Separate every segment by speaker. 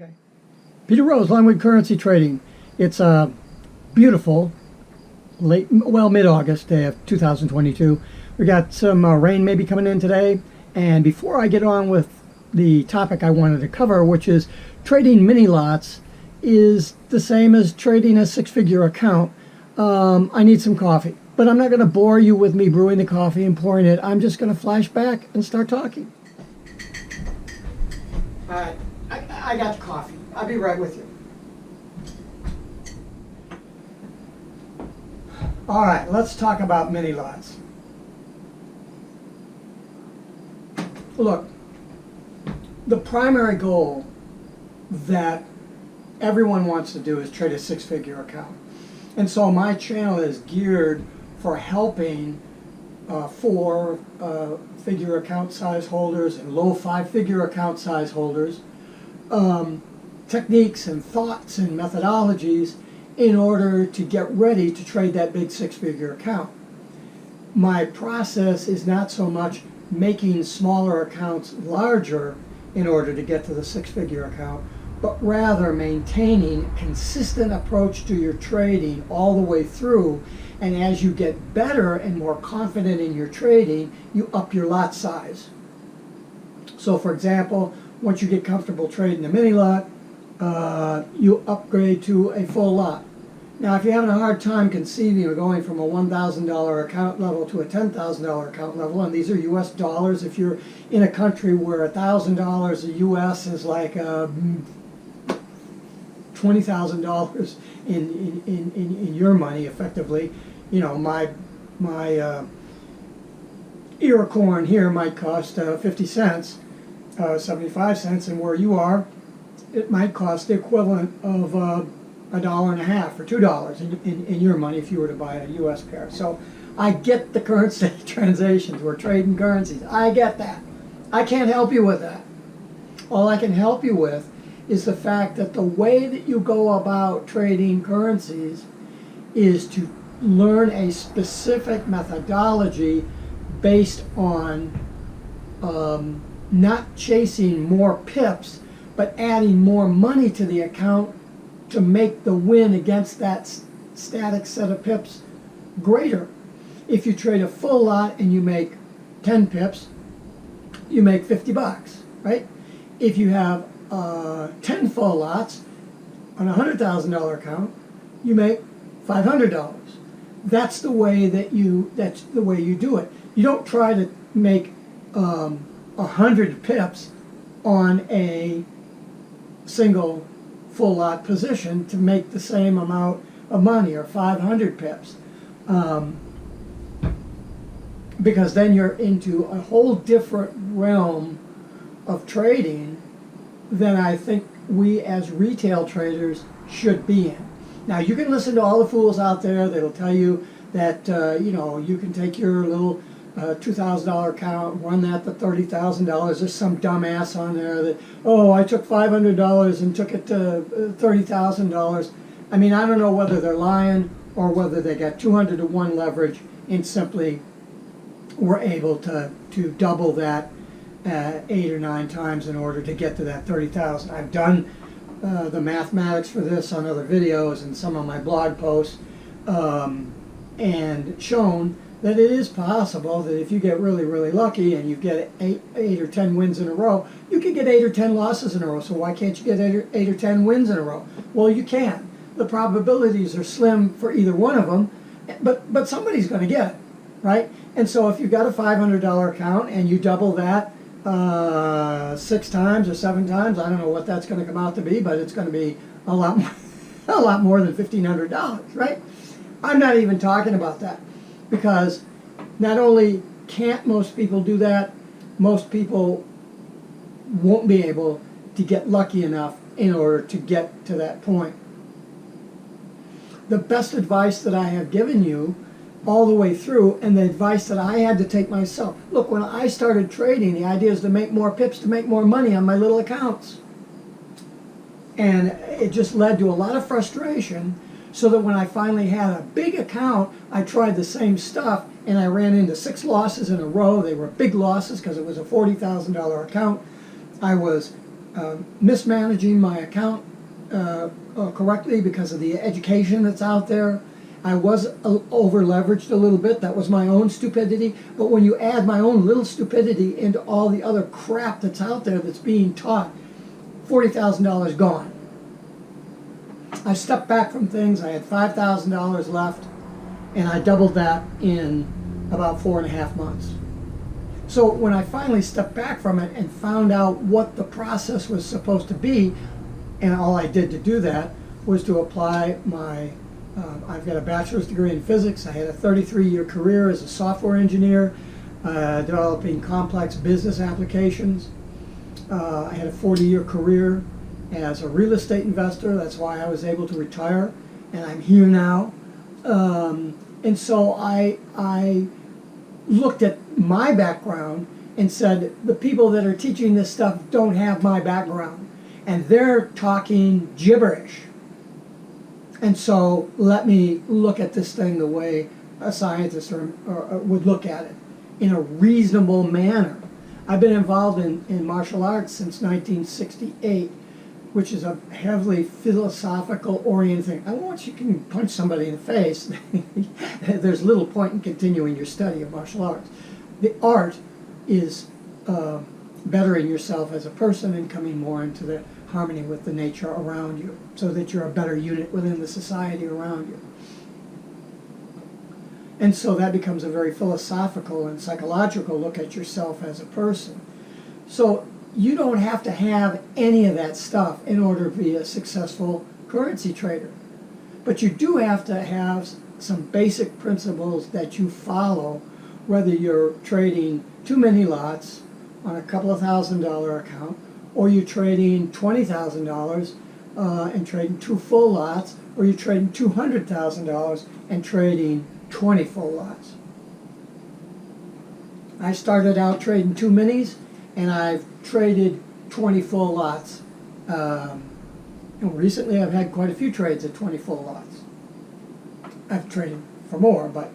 Speaker 1: Okay. Peter Rose, Longwood Currency Trading. It's a beautiful mid-August day of 2022. We got some rain maybe coming in today. And before I get on with the topic I wanted to cover, which is trading mini lots, is the same as trading a six-figure account. I need some coffee, but I'm not going to bore you with me brewing the coffee and pouring it. I'm just going to flash back and start talking. All right. I got the coffee. I'll be right with you. All right, let's talk about mini lots. Look, the primary goal that everyone wants to do is trade a six-figure account. And so my channel is geared for helping four-figure account size holders and low five-figure account size holders techniques and thoughts and methodologies in order to get ready to trade that big six-figure account. My process is not so much making smaller accounts larger in order to get to the six-figure account, but rather maintaining a consistent approach to your trading all the way through. And as you get better and more confident in your trading, you up your lot size. So for example, once you get comfortable trading a mini lot, you upgrade to a full lot. Now, if you're having a hard time conceiving of going from a $1,000 account level to a $10,000 account level, and these are U.S. dollars, if you're in a country where $1,000 a U.S. is like $20,000 in your money, effectively, you know, my ear of corn here might cost 50 cents, 75 cents, and where you are, it might cost the equivalent of $1.50 or $2 in your money if you were to buy a U.S. pair. So I get the currency translations. We're trading currencies. I get that. I can't help you with that. All I can help you with is the fact that the way that you go about trading currencies is to learn a specific methodology based on not chasing more pips, but adding more money to the account to make the win against that static set of pips greater. If you trade a full lot and you make 10 pips, you make 50 bucks, right? If you have 10 full lots on a $100,000 account, you make $500. That's the way that you do it. You don't try to make 100 pips on a single full lot position to make the same amount of money, or 500 pips, because then you're into a whole different realm of trading than I think we as retail traders should be in. Now, you can listen to all the fools out there that'll tell you that you know, you can take your little $2,000 account, run that to $30,000. There's some dumbass on there that, oh, I took $500 and took it to $30,000. I mean, I don't know whether they're lying or whether they got 200 to 1 leverage and simply were able to double that 8 or 9 times in order to get to that 30,000. I've done the mathematics for this on other videos and some of my blog posts, and shown that it is possible that if you get really, really lucky and you get 8 or 10 wins in a row, you could get 8 or 10 losses in a row. So why can't you get 8 or 10 wins in a row? Well, you can. The probabilities are slim for either one of them, but somebody's going to get it, right? And so if you've got a $500 account and you double that 6 times or 7 times, I don't know what that's going to come out to be, but it's going to be a lot more, a lot more than $1,500, right? I'm not even talking about that. Because not only can't most people do that, most people won't be able to get lucky enough in order to get to that point. The best advice that I have given you all the way through, and the advice that I had to take myself. Look, when I started trading, the idea is to make more pips, to make more money on my little accounts. And it just led to a lot of frustration, so that when I finally had a big account, I tried the same stuff, and I ran into 6 losses in a row. They were big losses because it was a $40,000 account. I was mismanaging my account correctly because of the education that's out there. I was over-leveraged a little bit. That was my own stupidity. But when you add my own little stupidity into all the other crap that's out there that's being taught, $40,000 gone. I stepped back from things. I had $5,000 left, and I doubled that in about 4.5 months. So when I finally stepped back from it and found out what the process was supposed to be, and all I did to do that was to apply my, I've got a bachelor's degree in physics. I had a 33-year career as a software engineer, developing complex business applications. I had a 40-year career as a real estate investor. That's why I was able to retire, and I'm here now. And so I looked at my background and said, the people that are teaching this stuff don't have my background, and they're talking gibberish. And so let me look at this thing the way a scientist would look at it, in a reasonable manner. I've been involved in martial arts since 1968, which is a heavily philosophical oriented thing. Once you can punch somebody in the face, there's little point in continuing your study of martial arts. The art is bettering yourself as a person and coming more into the harmony with the nature around you, so that you're a better unit within the society around you. And so that becomes a very philosophical and psychological look at yourself as a person. So you don't have to have any of that stuff in order to be a successful currency trader. But you do have to have some basic principles that you follow, whether you're trading too many lots on a couple of $1,000 account, or you're trading $20,000 and trading 2 full lots, or you're trading $200,000 and trading 20 full lots. I started out trading 2 minis, and I've traded 20 full lots. And recently I've had quite a few trades at 20 full lots. I've traded for more, but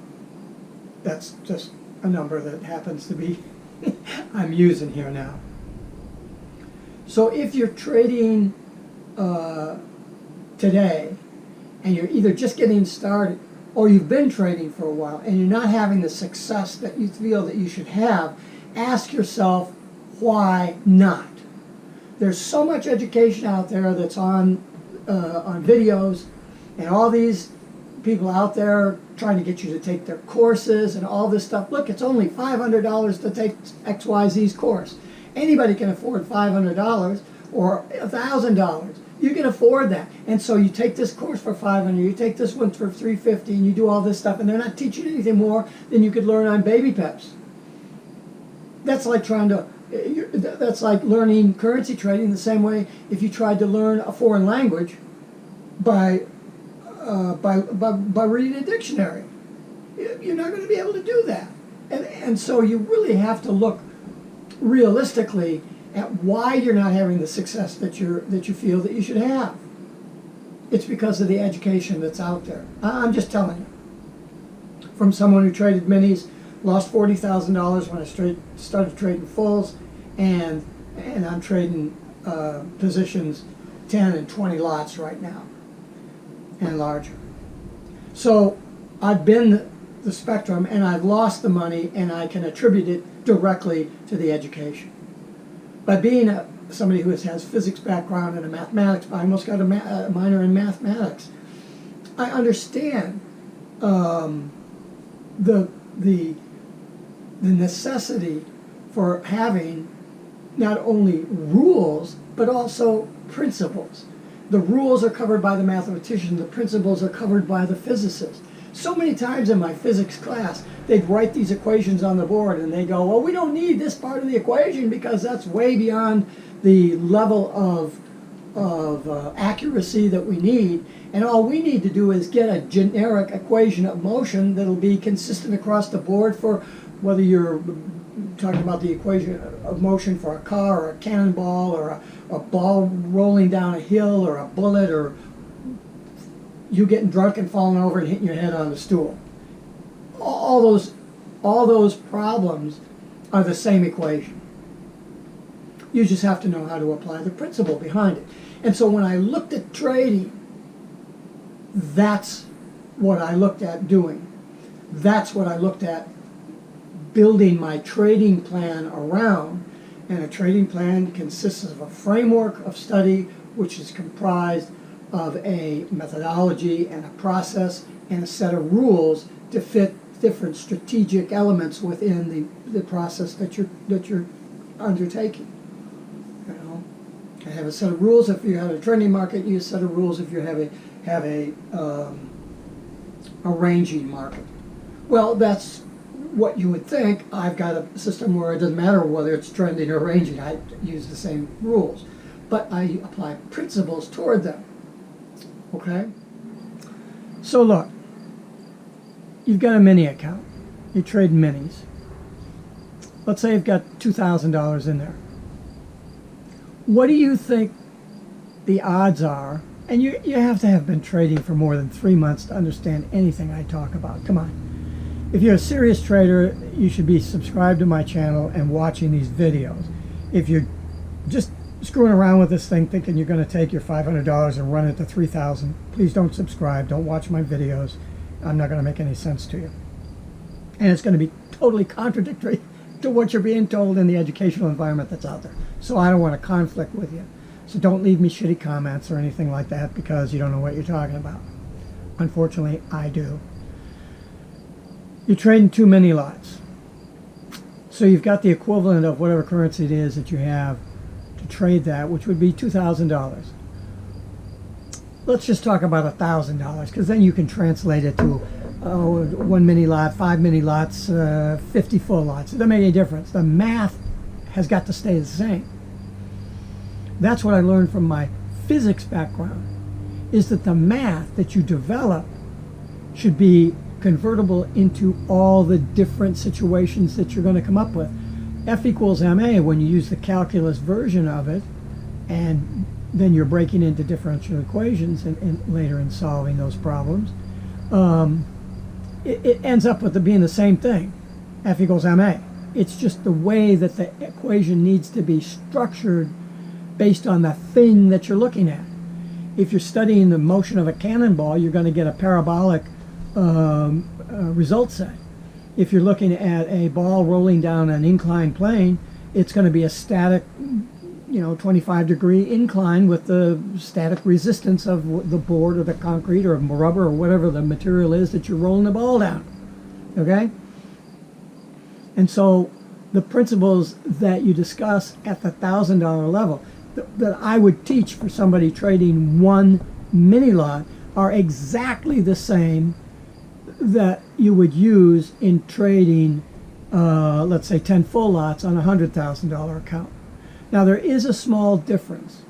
Speaker 1: that's just a number that happens to be I'm using here now. So if you're trading today, and you're either just getting started, or you've been trading for a while, and you're not having the success that you feel that you should have, ask yourself, why not? There's so much education out there that's on videos, and all these people out there trying to get you to take their courses and all this stuff. Look, it's only $500 to take XYZ's course. Anybody can afford $500 or $1,000. You can afford that. And so you take this course for $500, you take this one for $350, and you do all this stuff, and they're not teaching you anything more than you could learn on baby peps. That's like that's like learning currency trading the same way if you tried to learn a foreign language by reading a dictionary. You're not going to be able to do that. And so you really have to look realistically at why you're not having the success that you feel that you should have. It's because of the education that's out there. I'm just telling you. From someone who traded minis, lost $40,000 when I started trading fulls, and I'm trading positions 10 and 20 lots right now, and larger. So I've been the spectrum, and I've lost the money, and I can attribute it directly to the education. By being somebody who has physics background and a mathematics, I almost got a minor in mathematics, I understand the necessity for having not only rules, but also principles. The rules are covered by the mathematician, the principles are covered by the physicist. So many times in my physics class, they'd write these equations on the board, and they go, well, we don't need this part of the equation because that's way beyond the level of accuracy that we need, and all we need to do is get a generic equation of motion that'll be consistent across the board for whether you're talking about the equation of motion for a car or a cannonball or a ball rolling down a hill or a bullet or you getting drunk and falling over and hitting your head on the stool. All those problems are the same equation. You just have to know how to apply the principle behind it. And so when I looked at trading, that's what I looked at doing. That's what I looked at building my trading plan around. And a trading plan consists of a framework of study which is comprised of a methodology and a process and a set of rules to fit different strategic elements within the process that you're undertaking. You know, I have a set of rules. If you have a trending market, you have a set of rules. If you have a ranging market, well, that's what you would think. I've got a system where it doesn't matter whether it's trending or ranging. I use the same rules, but I apply principles toward them. Okay? So look, you've got a mini account. You trade minis. Let's say you've got $2,000 in there. What do you think the odds are? And you have to have been trading for more than 3 months to understand anything I talk about. Come on. If you're a serious trader, you should be subscribed to my channel and watching these videos. If you're just screwing around with this thing thinking you're going to take your $500 and run it to $3,000, please don't subscribe. Don't watch my videos. I'm not going to make any sense to you. And it's going to be totally contradictory to what you're being told in the educational environment that's out there. So I don't want to conflict with you. So don't leave me shitty comments or anything like that because you don't know what you're talking about. Unfortunately, I do. You're trading too many lots. So you've got the equivalent of whatever currency it is that you have to trade that, which would be $2,000. Let's just talk about $1,000 because then you can translate it to 1 mini lot, 5 mini lots, 50 full lots. It doesn't make any difference. The math has got to stay the same. That's what I learned from my physics background, is that the math that you develop should be convertible into all the different situations that you're going to come up with. F equals ma, when you use the calculus version of it, and then you're breaking into differential equations and later in solving those problems, it ends up with it being the same thing, F equals ma. It's just the way that the equation needs to be structured based on the thing that you're looking at. If you're studying the motion of a cannonball, you're going to get a parabolic result set. If you're looking at a ball rolling down an inclined plane, it's going to be a static, 25-degree incline with the static resistance of the board or the concrete or rubber or whatever the material is that you're rolling the ball down. Okay? And so the principles that you discuss at the $1,000 level that I would teach for somebody trading one mini lot are exactly the same that you would use in trading, let's say, 10 full lots on a $100,000 account. Now, there is a small difference.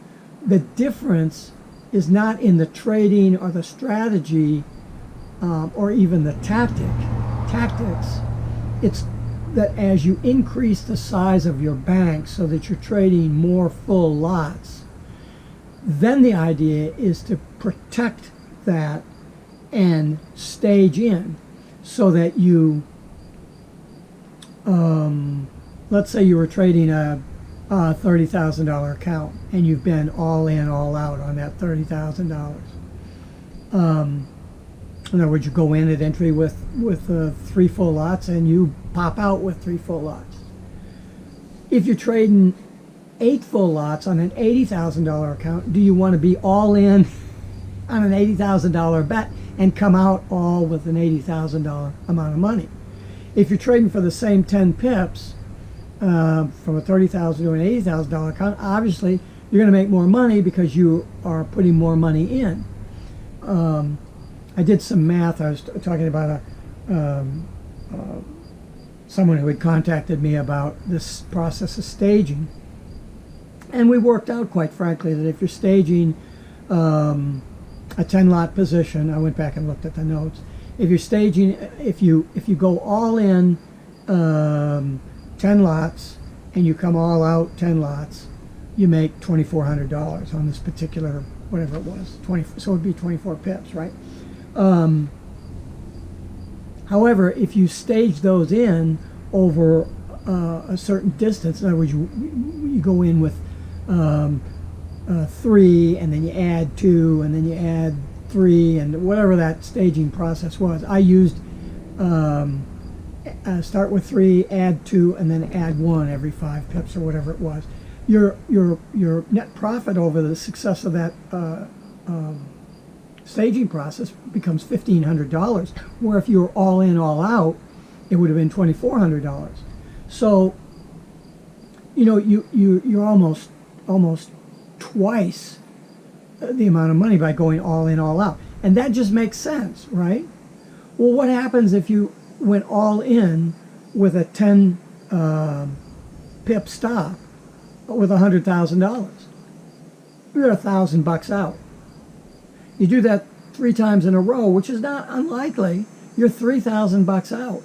Speaker 1: The difference is not in the trading or the strategy or even the tactics. It's that as you increase the size of your bank so that you're trading more full lots, then the idea is to protect that and stage in so that you, let's say you were trading a $30,000 account and you've been all in, all out on that $30,000. In other words, you go in at entry with 3 full lots and you pop out with 3 full lots. If you're trading 8 full lots on an $80,000 account, do you want to be all in on an $80,000 bet and come out all with an $80,000 amount of money? If you're trading for the same 10 pips from a $30,000 to an $80,000 account, obviously you're going to make more money because you are putting more money in. I did some math. I was talking about someone who had contacted me about this process of staging. And we worked out, quite frankly, that if you're staging a 10-lot position, I went back and looked at the notes. If you're staging, if you go all in 10 lots and you come all out 10 lots, you make $2,400 on this particular, whatever it was, so it would be 24 pips, right? However, if you stage those in over a certain distance. In other words, you go in with 3, and then you add 2, and then you add 3, and whatever that staging process was. I used start with 3, add 2, and then add 1 every 5 pips or whatever it was. Your net profit over the success of that staging process becomes $1,500, where if you were all in, all out, it would have been $2,400. So, you know, you're almost twice the amount of money by going all in, all out. And that just makes sense, right? Well, what happens if you went all in with a 10 pip stop with $100,000? You're $1,000 out. You do that 3 times in a row, which is not unlikely, you're $3,000 out.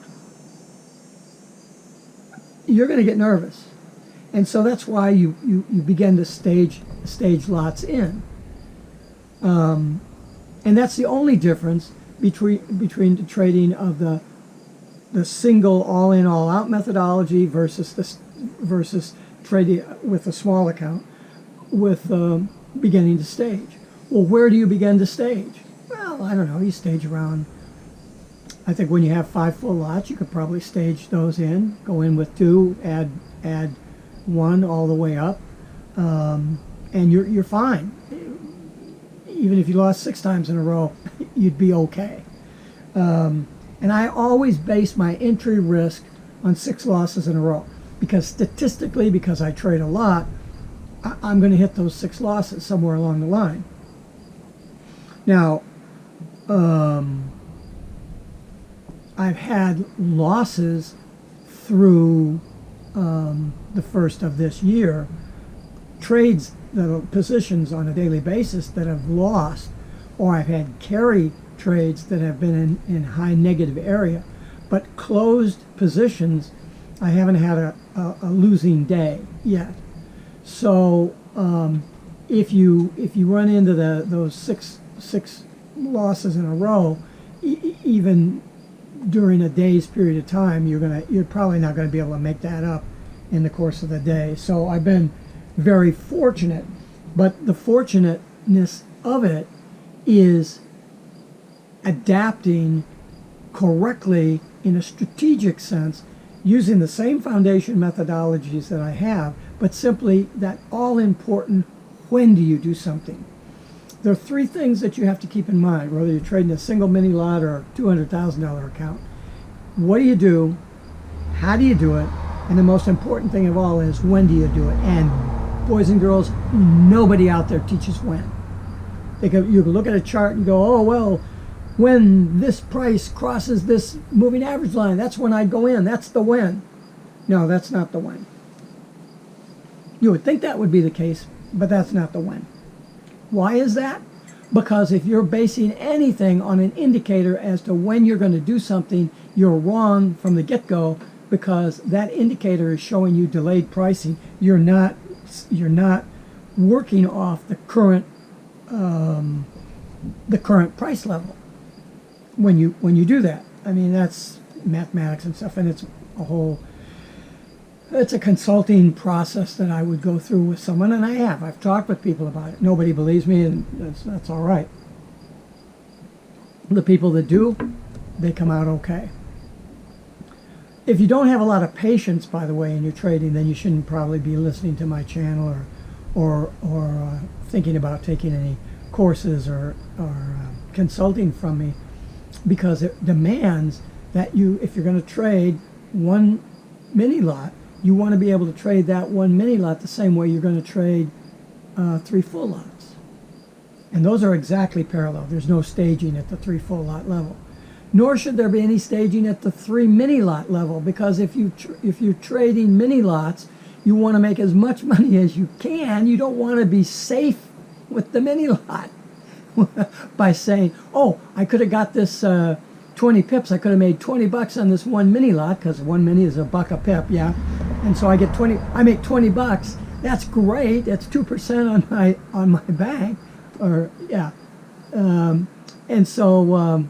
Speaker 1: You're going to get nervous. And so that's why you begin to stage lots in. And that's the only difference between the trading of the single all-in, all-out methodology versus trading with a small account with beginning to stage. Well, where do you begin to stage? Well, I don't know. You stage around, I think when you have 5 full lots, you could probably stage those in, go in with 2, add 1 all the way up, and you're fine. Even if you lost 6 times in a row, you'd be okay. And I always base my entry risk on 6 losses in a row, because statistically, because I trade a lot, I'm going to hit those 6 losses somewhere along the line. Now, I've had losses through the first of this year, trades that are positions on a daily basis that have lost, or I've had carry trades that have been in high negative area, but closed positions, I haven't had a losing day yet. So if you run into those six losses in a row, even during a day's period of time, you're probably not going to be able to make that up in the course of the day. So I've been very fortunate, but the fortunateness of it is adapting correctly in a strategic sense, using the same foundation methodologies that I have, but simply that all-important, when do you do something? There are 3 things that you have to keep in mind, whether you're trading a single mini lot or a $200,000 account. What do you do? How do you do it? And the most important thing of all is, when do you do it? And boys and girls, nobody out there teaches when. You can look at a chart and go, oh, well, when this price crosses this moving average line, that's when I go in. That's the when. No, that's not the when. You would think that would be the case, but that's not the when. Why is that? Because if you're basing anything on an indicator as to when you're going to do something, you're wrong from the get-go, because that indicator is showing you delayed pricing. You're not working off the current price level when you do that. I mean, that's mathematics and stuff, and it's a consulting process that I would go through with someone, and I've talked with people about it. Nobody believes me, and that's all right. The people that do, they come out okay. If you don't have a lot of patience, by the way, in your trading, then you shouldn't probably be listening to my channel or thinking about taking any courses or consulting from me, because it demands that if you're going to trade one mini lot, you want to be able to trade that one mini lot the same way you're going to trade 3 full lots. And those are exactly parallel. There's no staging at the 3 full lot level. Nor should there be any staging at the 3 mini lot level, because if you're trading mini lots, you want to make as much money as you can. You don't want to be safe with the mini lot by saying, oh, I could have got this 20 pips. I could have made $20 on this one mini lot, because one mini is $1 a pip, yeah. And so I make $20. That's great. That's 2% on my bank, or yeah. And so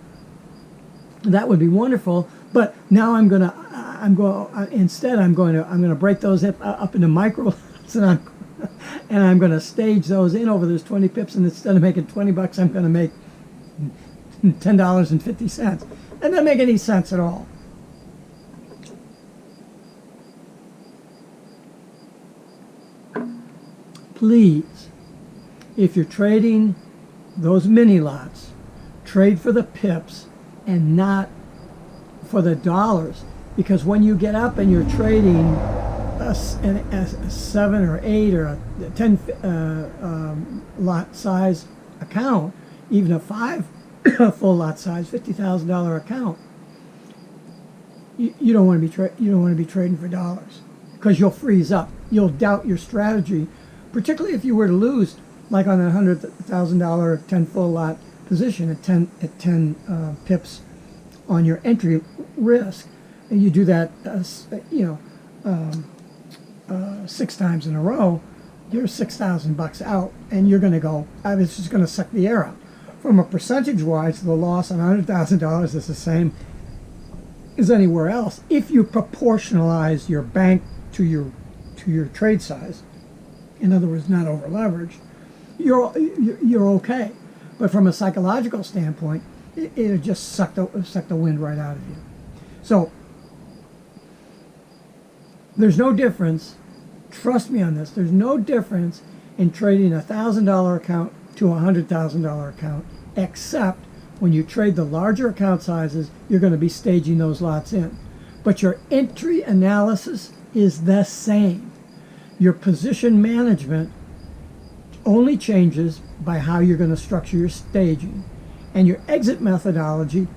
Speaker 1: that would be wonderful. But now I'm instead I'm going to break those up into micro lots, and I'm going to stage those in over those 20 pips, and instead of making 20 bucks, I'm going to make $10.50. That doesn't make any sense at all. Please, if you're trading those mini lots, trade for the pips and not for the dollars, because when you get up and you're trading a 7 or 8 or a 10 lot size account, even a 5 full lot size $50,000 account, you don't want to be trading for dollars, because you'll freeze up. You'll doubt your strategy, particularly if you were to lose, like on a $100,000 10 full lot position at 10 pips on your entry risk, and you do that 6 times in a row, you're $6,000 out, and you're going to go, it's just going to suck the air out. From a percentage-wise, the loss on $100,000 is the same as anywhere else if you proportionalize your bank to your trade size. In other words, not over leveraged. You're okay. But from a psychological standpoint, it'll just suck the wind right out of you. So there's no difference. Trust me on this. There's no difference in trading a $1,000 account to a $100,000 account, except when you trade the larger account sizes, you're going to be staging those lots in. But your entry analysis is the same. Your position management only changes by how you're going to structure your staging. And your exit methodology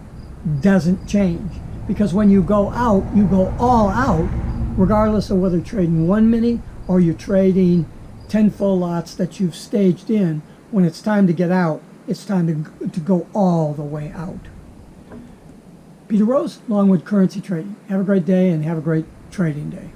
Speaker 1: doesn't change. Because when you go out, you go all out, regardless of whether you're trading 1 mini or you're trading 10 full lots that you've staged in. When it's time to get out, it's time to go all the way out. Peter Rose, Longwood Currency Trading. Have a great day and have a great trading day.